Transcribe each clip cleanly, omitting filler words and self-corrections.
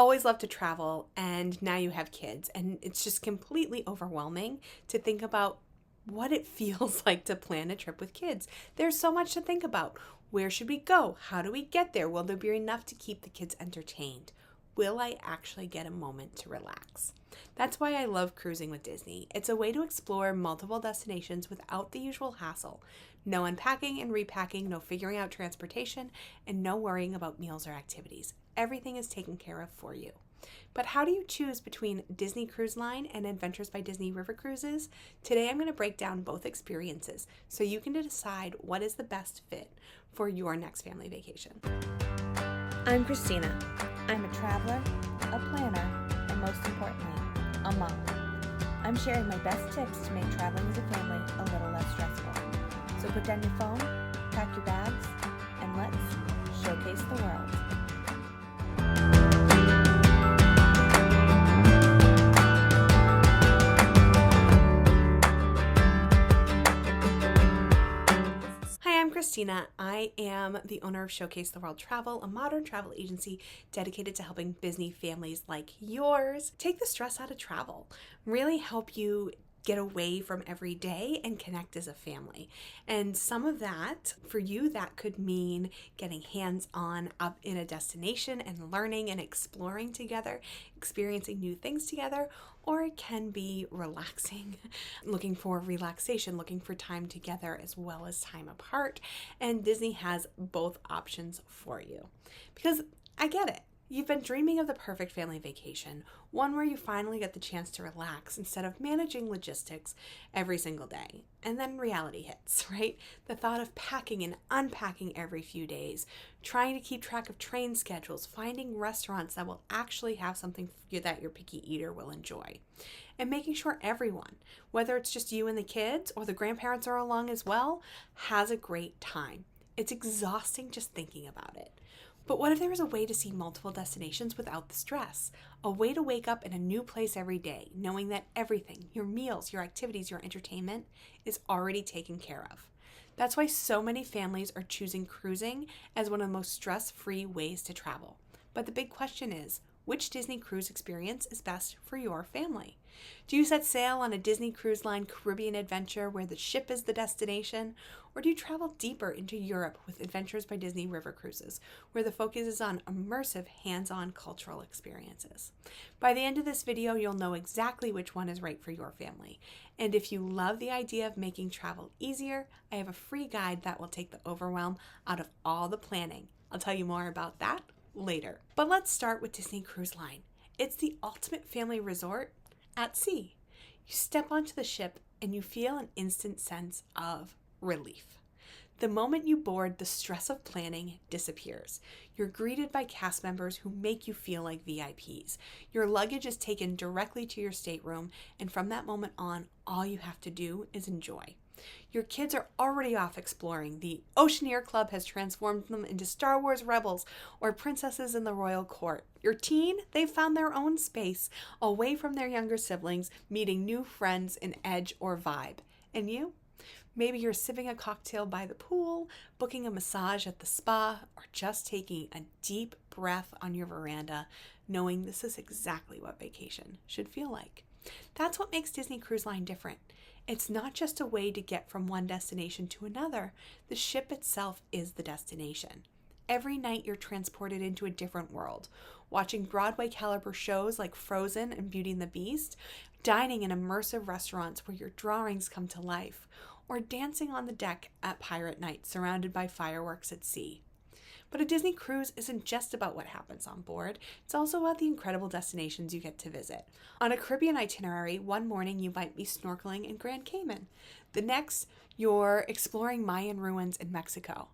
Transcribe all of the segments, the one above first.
always loved to travel, and now you have kids, and it's just completely overwhelming to think about what it feels like to plan a trip with kids. There's so much to think about. Where should we go? How do we get there? Will there be enough to keep the kids entertained? Will I actually get a moment to relax? That's why I love cruising with Disney. It's a way to explore multiple destinations without the usual hassle. No unpacking and repacking, no figuring out transportation, and no worrying about meals or activities. Everything is taken care of for you. But how do you choose between Disney Cruise Line and Adventures by Disney River Cruises? Today I'm going to break down both experiences so you can decide what is the best fit for your next family vacation. I'm Christina. I'm a traveler, a planner, and most importantly, a mom. I'm sharing my best tips to make traveling as a family a little less stressful. So put down your phone, pack your bags, and let's showcase the world. I'm Christina. I am the owner of Showcase the World Travel, a modern travel agency dedicated to helping Disney families like yours take the stress out of travel, really help you get away from every day and connect as a family. And some of that, for you, that could mean getting hands-on up in a destination and learning and exploring together, experiencing new things together, or it can be relaxing, looking for relaxation, looking for time together as well as time apart. And Disney has both options for you. Because I get it. You've been dreaming of the perfect family vacation, one where you finally get the chance to relax instead of managing logistics every single day. And then reality hits, right? The thought of packing and unpacking every few days, trying to keep track of train schedules, finding restaurants that will actually have something that your picky eater will enjoy, and making sure everyone, whether it's just you and the kids or the grandparents are along as well, has a great time. It's exhausting just thinking about it. But what if there was a way to see multiple destinations without the stress? A way to wake up in a new place every day, knowing that everything, your meals, your activities, your entertainment, is already taken care of. That's why so many families are choosing cruising as one of the most stress-free ways to travel. But the big question is, which Disney cruise experience is best for your family? Do you set sail on a Disney Cruise Line Caribbean adventure where the ship is the destination? Or do you travel deeper into Europe with Adventures by Disney River Cruises, where the focus is on immersive, hands-on cultural experiences? By the end of this video, you'll know exactly which one is right for your family. And if you love the idea of making travel easier, I have a free guide that will take the overwhelm out of all the planning. I'll tell you more about that later. But let's start with Disney Cruise Line. It's the ultimate family resort at sea. You step onto the ship and you feel an instant sense of relief. The moment you board, the stress of planning disappears. You're greeted by cast members who make you feel like VIPs. Your luggage is taken directly to your stateroom, and from that moment on, all you have to do is enjoy. Your kids are already off exploring. The Oceaneer Club has transformed them into Star Wars rebels or princesses in the royal court. Your teen, they've found their own space, away from their younger siblings, meeting new friends in Edge or Vibe. And you? Maybe you're sipping a cocktail by the pool, booking a massage at the spa, or just taking a deep breath on your veranda, knowing this is exactly what vacation should feel like. That's what makes Disney Cruise Line different. It's not just a way to get from one destination to another. The ship itself is the destination. Every night you're transported into a different world, watching Broadway caliber shows like Frozen and Beauty and the Beast, dining in immersive restaurants where your drawings come to life, or dancing on the deck at Pirate Night surrounded by fireworks at sea. But a Disney cruise isn't just about what happens on board. It's also about the incredible destinations you get to visit. On a Caribbean itinerary, one morning you might be snorkeling in Grand Cayman. The next, you're exploring Mayan ruins in Mexico.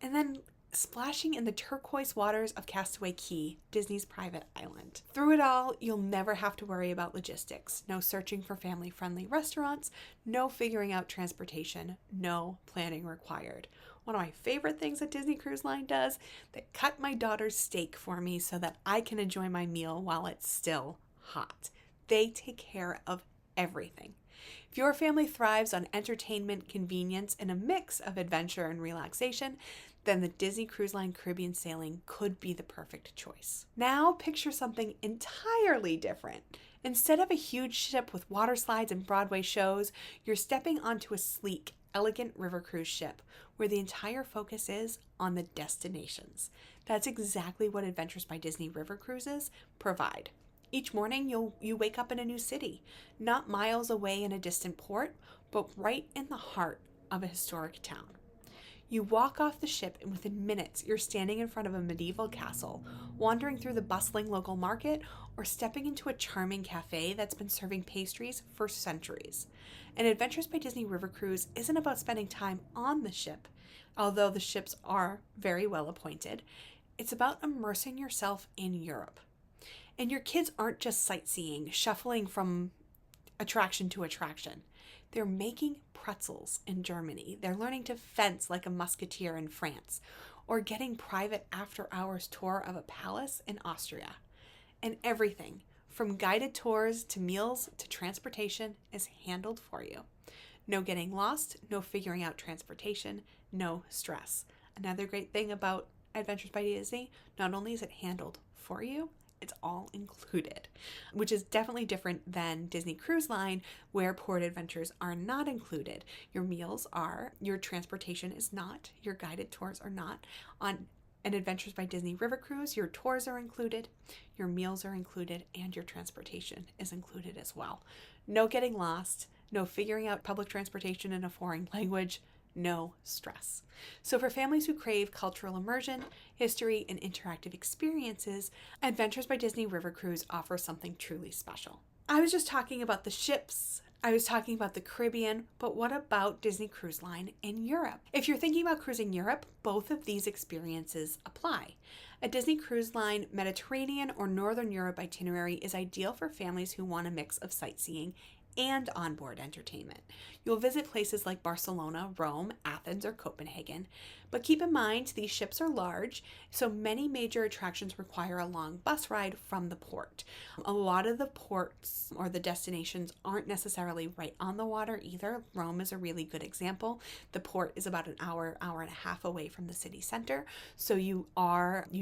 And then splashing in the turquoise waters of Castaway Cay, Disney's private island. Through it all, you'll never have to worry about logistics. No searching for family-friendly restaurants, no figuring out transportation, no planning required. One of my favorite things that Disney Cruise Line does, they cut my daughter's steak for me so that I can enjoy my meal while it's still hot. They take care of everything. If your family thrives on entertainment, convenience, and a mix of adventure and relaxation, then the Disney Cruise Line Caribbean sailing could be the perfect choice. Now picture something entirely different. Instead of a huge ship with water slides and Broadway shows, you're stepping onto a sleek, elegant river cruise ship where the entire focus is on the destinations. That's exactly what Adventures by Disney River Cruises provide. Each morning you wake up in a new city, not miles away in a distant port, but right in the heart of a historic town. You walk off the ship, and within minutes, you're standing in front of a medieval castle, wandering through the bustling local market, or stepping into a charming cafe that's been serving pastries for centuries. And Adventures by Disney River Cruise isn't about spending time on the ship, although the ships are very well appointed. It's about immersing yourself in Europe. And your kids aren't just sightseeing, shuffling from attraction to attraction. They're making pretzels in Germany. They're learning to fence like a musketeer in France, or getting private after-hours tour of a palace in Austria. And everything, from guided tours to meals to transportation, is handled for you. No getting lost, no figuring out transportation, no stress. Another great thing about Adventures by Disney, not only is it handled for you, it's all included, which is definitely different than Disney Cruise Line, where port adventures are not included. Your meals are, your transportation is not, your guided tours are not. On an Adventures by Disney River Cruise, your tours are included, your meals are included, and your transportation is included as well. No getting lost, no figuring out public transportation in a foreign language, no stress. So for families who crave cultural immersion, history, and interactive experiences, Adventures by Disney River Cruise offers something truly special. I was just talking about the ships, I was talking about the Caribbean, but what about Disney Cruise Line in Europe? If you're thinking about cruising Europe, both of these experiences apply. A Disney Cruise Line Mediterranean or Northern Europe itinerary is ideal for families who want a mix of sightseeing and onboard entertainment. You'll visit places like Barcelona, Rome, Athens, or Copenhagen, but keep in mind these ships are large, so many major attractions require a long bus ride from the port. A lot of the ports or the destinations aren't necessarily right on the water either. Rome is a really good example. The port is about an hour and a half away from the city center, so you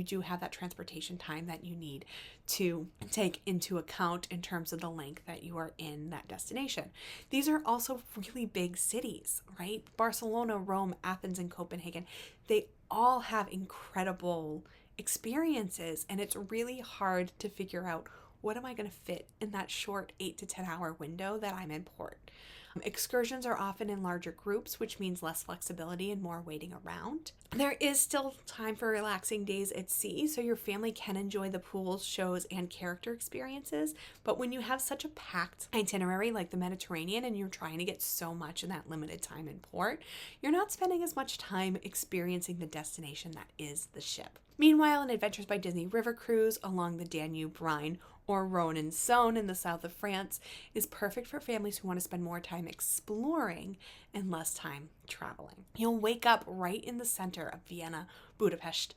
do have that transportation time that you need to take into account in terms of the length that you are in that destination. These are also really big cities, right? Barcelona, Rome, Athens, and Copenhagen, they all have incredible experiences, and it's really hard to figure out what am I going to fit in that short 8 to 10 hour window that I'm in port. Excursions are often in larger groups, which means less flexibility and more waiting around. There is still time for relaxing days at sea, so your family can enjoy the pools, shows, and character experiences. But when you have such a packed itinerary like the Mediterranean and you're trying to get so much in that limited time in port, you're not spending as much time experiencing the destination that is the ship. Meanwhile, an Adventures by Disney River Cruise along the Danube, Rhine, or Rhone and Saône in the south of France is perfect for families who want to spend more time exploring and less time traveling. You'll wake up right in the center of Vienna, Budapest,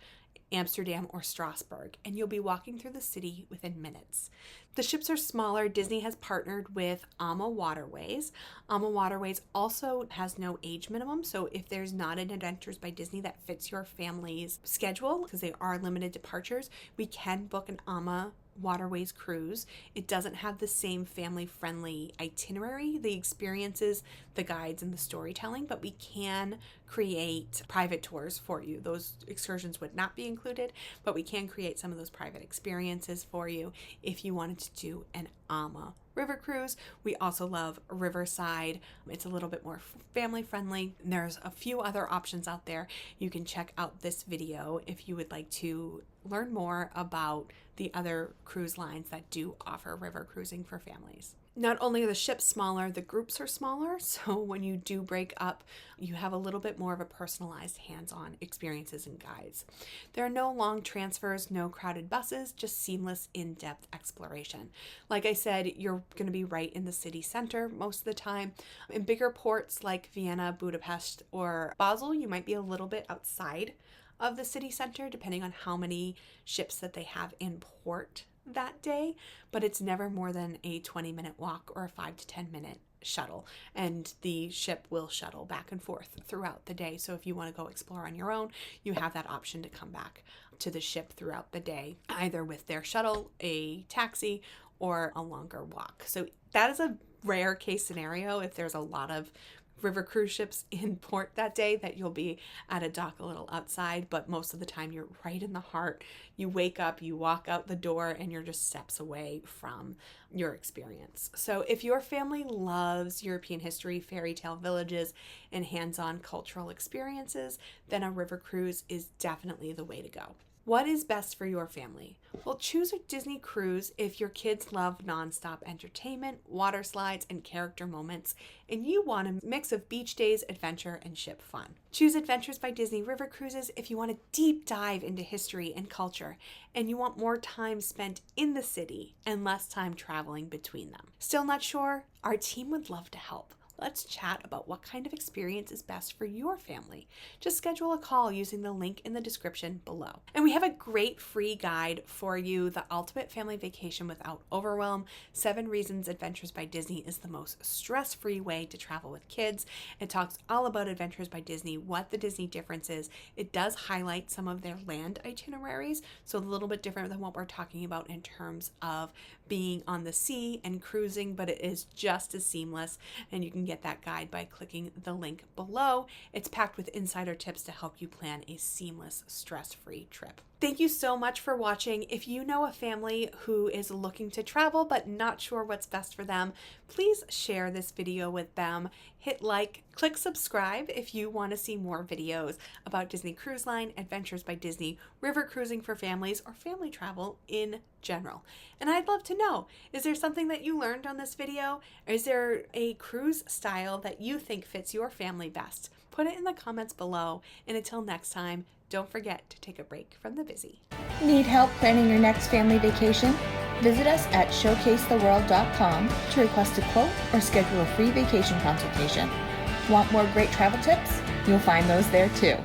Amsterdam, or Strasbourg, and you'll be walking through the city within minutes. The ships are smaller. Disney has partnered with AMA Waterways. AMA Waterways also has no age minimum, so if there's not an Adventures by Disney that fits your family's schedule, because they are limited departures, we can book an AMA Waterways cruise. It doesn't have the same family-friendly itinerary, the experiences, the guides, and the storytelling, but we can create private tours for you. Those excursions would not be included, but we can create some of those private experiences for you if you wanted to do an AMA river cruise. We also love Riverside. It's a little bit more family friendly. There's a few other options out there. You can check out this video if you would like to learn more about the other cruise lines that do offer river cruising for families. Not only are the ships smaller, the groups are smaller, so when you do break up, you have a little bit more of a personalized hands-on experiences and guides. There are no long transfers, no crowded buses, just seamless in-depth exploration. Like I said, you're going to be right in the city center most of the time. In bigger ports like Vienna, Budapest, or Basel, you might be a little bit outside of the city center, depending on how many ships that they have in port that day, but it's never more than a 20-minute walk or a 5 to 10-minute shuttle, and the ship will shuttle back and forth throughout the day. So if you want to go explore on your own, you have that option to come back to the ship throughout the day, either with their shuttle, a taxi, or a longer walk. So that is a rare case scenario if there's a lot of river cruise ships in port that day that you'll be at a dock a little outside, but most of the time you're right in the heart. You wake up, you walk out the door, and you're just steps away from your experience. So if your family loves European history, fairy tale villages, and hands-on cultural experiences, then a river cruise is definitely the way to go. What is best for your family? Well, choose a Disney cruise if your kids love nonstop entertainment, water slides, and character moments, and you want a mix of beach days, adventure, and ship fun. Choose Adventures by Disney River Cruises if you want a deep dive into history and culture, and you want more time spent in the city and less time traveling between them. Still not sure? Our team would love to help. Let's chat about what kind of experience is best for your family. Just schedule a call using the link in the description below. And we have a great free guide for you, The Ultimate Family Vacation Without Overwhelm, 7 Reasons Adventures by Disney is the most stress-free way to travel with kids. It talks all about Adventures by Disney, what the Disney difference is. It does highlight some of their land itineraries, so a little bit different than what we're talking about in terms of being on the sea and cruising, but it is just as seamless, and you can get that guide by clicking the link below. It's packed with insider tips to help you plan a seamless, stress-free trip. Thank you so much for watching. If you know a family who is looking to travel but not sure what's best for them, please share this video with them. Hit like, click subscribe if you want to see more videos about Disney Cruise Line, Adventures by Disney, river cruising for families, or family travel in general. And I'd love to know, is there something that you learned on this video? Or is there a cruise style that you think fits your family best? Put it in the comments below. And until next time, don't forget to take a break from the busy. Need help planning your next family vacation? Visit us at showcasetheworld.com to request a quote or schedule a free vacation consultation. Want more great travel tips? You'll find those there too.